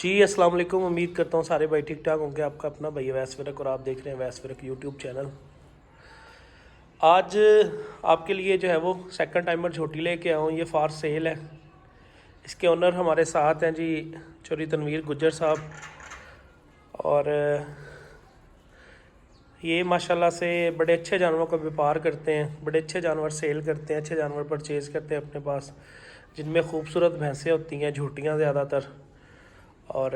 जी अस्सलाम वालेकुम। उम्मीद करता हूँ सारे भाई ठीक ठाक होंगे। आपका अपना भाई अवैस फ़िरक और आप देख रहे हैं अवैस फ़िरक यूट्यूब चैनल। आज आपके लिए जो है वो सेकंड टाइमर झोटी लेके आया हूँ। ये फार सेल है। इसके ओनर हमारे साथ हैं जी चौधरी तनवीर गुज्जर साहब। और ये माशाल्लाह से बड़े अच्छे जानवरों का व्यापार करते हैं, बड़े अच्छे जानवर सेल करते हैं, अच्छे जानवर परचेज़ करते हैं अपने पास, जिनमें खूबसूरत भैंसें होती हैं, झोटियाँ ज़्यादातर। और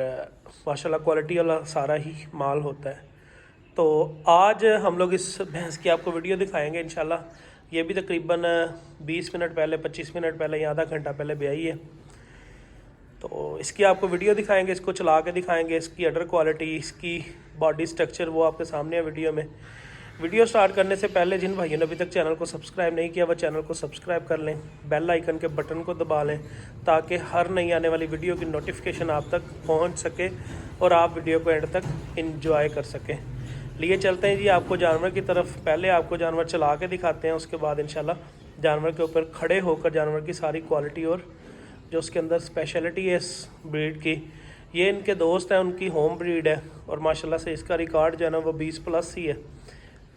माशाल्लाह क्वालिटी वाला सारा ही माल होता है। तो आज हम लोग इस भैंस की आपको वीडियो दिखाएंगे इंशाल्लाह। ये भी तकरीबन 20 मिनट पहले, 25 मिनट पहले या आधा घंटा पहले ब्याई है। तो इसकी आपको वीडियो दिखाएंगे, इसको चला के दिखाएंगे, इसकी अडर क्वालिटी, इसकी बॉडी स्ट्रक्चर वो आपके सामने है वीडियो में। वीडियो स्टार्ट करने से पहले जिन भाइयों ने अभी तक चैनल को सब्सक्राइब नहीं किया वह चैनल को सब्सक्राइब कर लें, बेल आइकन के बटन को दबा लें ताकि हर नई आने वाली वीडियो की नोटिफिकेशन आप तक पहुंच सके और आप वीडियो को एंड तक इंजॉय कर सकें। लिए चलते हैं जी आपको जानवर की तरफ। पहले आपको जानवर चला के दिखाते हैं, उसके बाद इंशाल्लाह जानवर के ऊपर खड़े होकर जानवर की सारी क्वालिटी और जो उसके अंदर स्पेशलिटी है इस ब्रीड की। ये इनके दोस्त हैं, उनकी होम ब्रीड है और माशाल्लाह से इसका रिकॉर्ड जो है ना वो 20+ ही है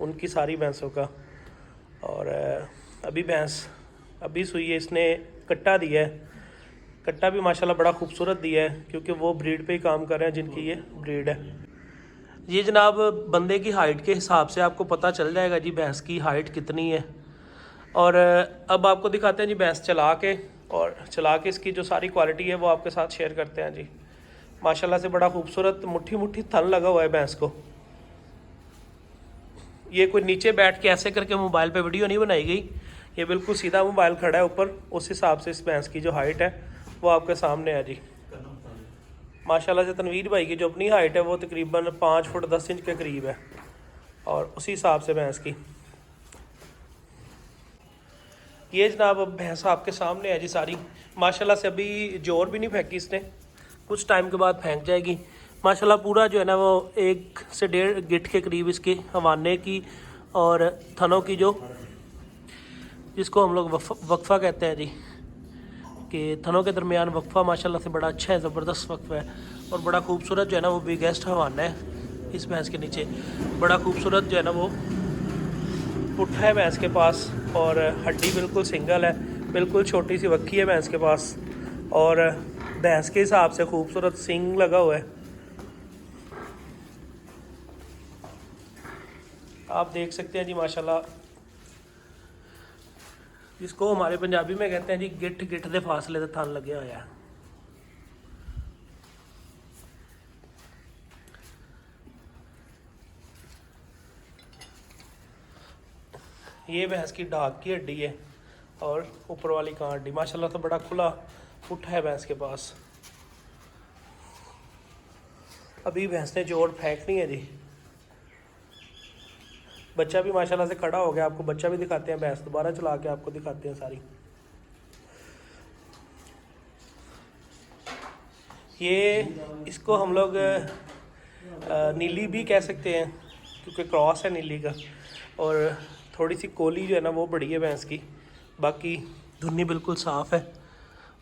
उनकी सारी भैंसों का। और अभी भैंस अभी सुई है, इसने कट्टा दिया है। कट्टा भी माशाल्लाह बड़ा खूबसूरत दिया है क्योंकि वो ब्रीड पे ही काम कर रहे हैं जिनकी ये ब्रीड है। ये जनाब बंदे की हाइट के हिसाब से आपको पता चल जाएगा जी भैंस की हाइट कितनी है। और अब आपको दिखाते हैं जी भैंस चला के, और चला के इसकी जो सारी क्वालिटी है वो आपके साथ शेयर करते हैं जी। माशाल्लाह से बड़ा खूबसूरत मुट्ठी मुट्ठी थन लगा हुआ है भैंस को। ये कोई नीचे बैठ के ऐसे करके मोबाइल पे वीडियो नहीं बनाई गई, ये बिल्कुल सीधा मोबाइल खड़ा है ऊपर, उस हिसाब से इस भैंस की जो हाइट है वो आपके सामने है जी। माशाल्लाह से तनवीर भाई की जो अपनी हाइट है वो तकरीबन 5 फुट 10 इंच के करीब है और उसी हिसाब से भैंस की ये जनाब अब भैंस आपके सामने है जी सारी। माशाल्लाह से अभी जोर भी नहीं फेंकी इसने, कुछ टाइम के बाद फेंक जाएगी। माशाल्लाह पूरा जो है ना वो 1 से 1.5 गिट के करीब इसके हवाने की और थनों की जो जिसको हम लोग वक्फा कहते हैं जी, कि थनों के दरमियान वक्फा माशाल्लाह से बड़ा अच्छा है, ज़बरदस्त वक्फा है और बड़ा खूबसूरत जो है ना वो बिगेस्ट हवाना है इस भैंस के नीचे। बड़ा खूबसूरत जो है ना वो पुट्ठा है भैंस के पास और हड्डी बिल्कुल सिंगल है, बिल्कुल छोटी सी वक्खी है भैंस के पास और भैंस के हिसाब से खूबसूरत सिंग लगा हुआ है। आप देख सकते हैं जी माशाल्लाह, जिसको हमारे पंजाबी में कहते हैं जी गिठ गिठ दे फासले से थन लगे हुआ है। ये भैंस की ढाक की हड्डी है और ऊपर वाली कान हड्डी माशाल्लाह तो बड़ा खुला पुट्ठा है भैंस के पास। अभी भैंस ने जोड़ फेंकनी है जी। बच्चा भी माशाल्लाह से खड़ा हो गया, आपको बच्चा भी दिखाते हैं, भैंस दोबारा चला के आपको दिखाते हैं सारी। ये इसको हम लोग नीली भी कह सकते हैं क्योंकि क्रॉस है नीली का और थोड़ी सी कोली जो है ना वो बड़ी है भैंस की, बाकी धुन्नी बिल्कुल साफ़ है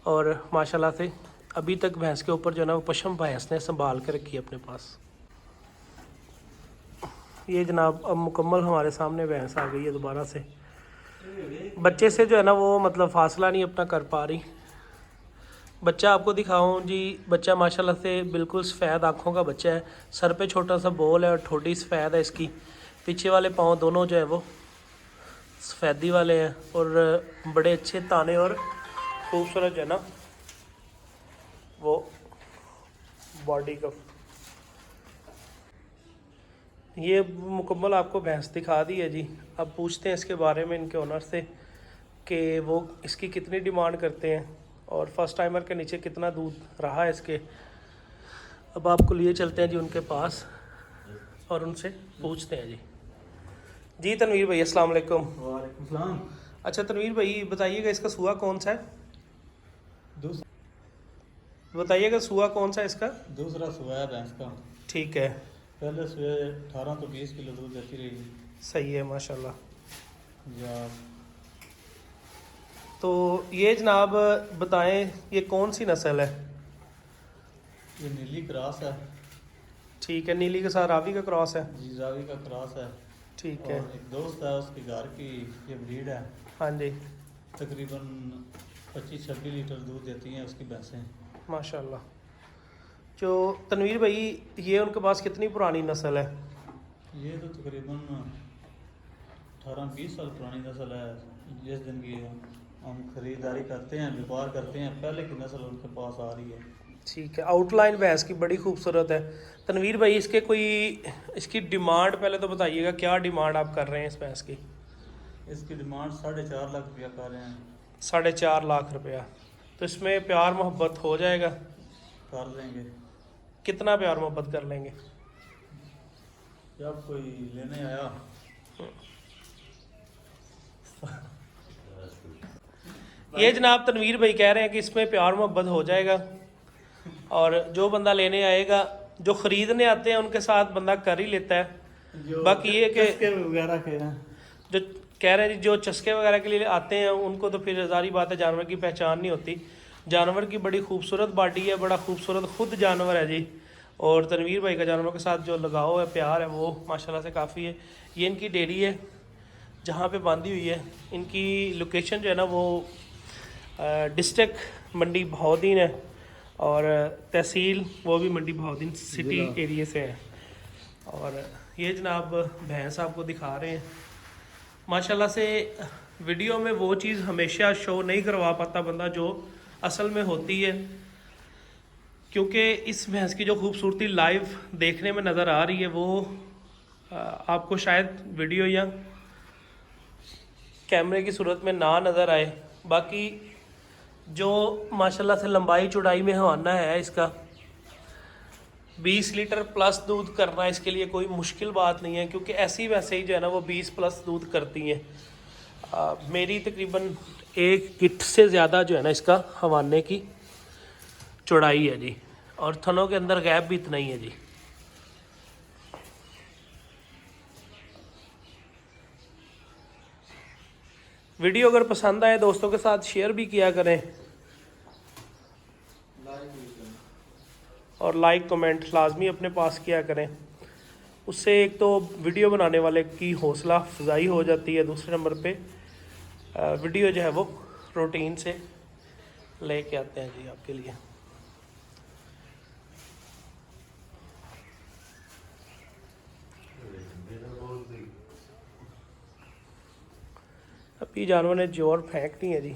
और माशाल्लाह से अभी तक भैंस के ऊपर जो है ना वो पशम भैंस ने संभाल के रखी है अपने पास। ये जनाब अब मुकम्मल हमारे सामने भैंस आ गई है दोबारा से। बच्चे से जो है ना वो मतलब फासला नहीं अपना कर पा रही। बच्चा आपको दिखाऊं जी, बच्चा माशाल्लाह से बिल्कुल सफ़ेद आँखों का बच्चा है, सर पे छोटा सा बोल है और ठोडी सफ़ेद है इसकी। पीछे वाले पाँव दोनों जो है वो सफ़ेदी वाले हैं और बड़े अच्छे ताने और खूबसूरत जो है ना वो बॉडी का। ये मुकम्मल आपको भैंस दिखा दी है जी। अब पूछते हैं इसके बारे में इनके ओनर से कि वो इसकी कितनी डिमांड करते हैं और फर्स्ट टाइमर के नीचे कितना दूध रहा है इसके। अब आपको लिए चलते हैं जी उनके पास और उनसे पूछते हैं जी। जी तनवीर भाई अस्सलाम वालेकुम। वालेकुम सलाम। अच्छा तनवीर भाई बताइएगा इसका सुआ कौन सा है? बताइएगा सुआ कौन सा है इसका? दूसरा सुबह है भैंस का। ठीक है, पहले सुबह 18 तो 20 किलो दूध देती रही। सही है माशाल्लाह। या तो ये जनाब बताएं ये कौन सी नस्ल है? ये नीली क्रॉस है ठीक है, नीली के साथ रावी का क्रॉस है। जी, रावी का क्रॉस है। ठीक और है। एक दोस्त है उसके घर की ये ब्रीड है। हाँ जी, तकरीबन 25-26 लीटर दूध देती हैं उसकी भैंसें। माशाल्लाह। जो तनवीर भाई, ये उनके पास कितनी पुरानी नस्ल है? ये तो तकरीबन 18-20 साल पुरानी नस्ल है। जिस दिन की हम खरीदारी करते हैं, व्यापार करते हैं, पहले की नस्ल उनके पास आ रही है। ठीक है, आउटलाइन भैंस की बड़ी खूबसूरत है। तनवीर भाई, इसके कोई इसकी डिमांड पहले तो बताइएगा, क्या डिमांड आप कर रहे हैं इस भैंस की? इसकी डिमांड 4.5 लाख रुपया कर रहे हैं। 4.5 लाख रुपया। तो इसमें प्यार मोहब्बत हो जाएगा? कर लेंगे। कितना प्यार मोहब्बत कर लेंगे? जब कोई लेने आया ये जनाब तनवीर भाई कह रहे हैं कि इसमें प्यार मोहब्बत हो जाएगा, और जो बंदा लेने आएगा, जो ख़रीदने आते हैं उनके साथ बंदा कर ही लेता है। बाकी ये कि चस्के वगैरह के हैं, जो कह रहे हैं जी, जो चस्के वगैरह के लिए आते हैं उनको तो फिर जारी बात है, जानवर की पहचान नहीं होती। जानवर की बड़ी खूबसूरत बॉडी है, बड़ा खूबसूरत खुद जानवर है जी। और तनवीर भाई का जानवर के साथ जो लगाव है, प्यार है, वो माशाल्लाह से काफ़ी है। ये इनकी डेयरी है जहाँ पे बांधी हुई है। इनकी लोकेशन जो है ना, वो डिस्ट्रिक्ट मंडी बहाउद्दीन है, और तहसील वो भी मंडी बहाउद्दीन सिटी एरिया से है। और ये जनाब भैंस आपको दिखा रहे हैं। माशाल्लाह से वीडियो में वो चीज़ हमेशा शो नहीं करवा पाता बंदा जो असल में होती है, क्योंकि इस भैंस की जो खूबसूरती लाइव देखने में नज़र आ रही है, वो आपको शायद वीडियो या कैमरे की सूरत में ना नज़र आए। बाकी जो माशाल्लाह से लंबाई चौड़ाई में हवाना है इसका, 20 लीटर प्लस दूध करना इसके लिए कोई मुश्किल बात नहीं है, क्योंकि ऐसी वैसे ही जो है ना वो 20 प्लस दूध करती हैं। मेरी तकरीबन 1 किट से ज़्यादा जो है ना इसका हवाने की चौड़ाई है जी, और थनों के अंदर गैप भी इतना ही है जी। वीडियो अगर पसंद आए दोस्तों के साथ शेयर भी किया करें, और लाइक कमेंट लाजमी अपने पास किया करें। उससे एक तो वीडियो बनाने वाले की हौसला अफजाई हो जाती है, दूसरे नंबर पे वीडियो जो है वो रूटीन से लेके आते हैं जी आपके लिए। अभी जानवर ने जोर फेंकनी है जी।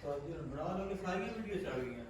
बना लो कि सारी वीडियो चल गई हैं।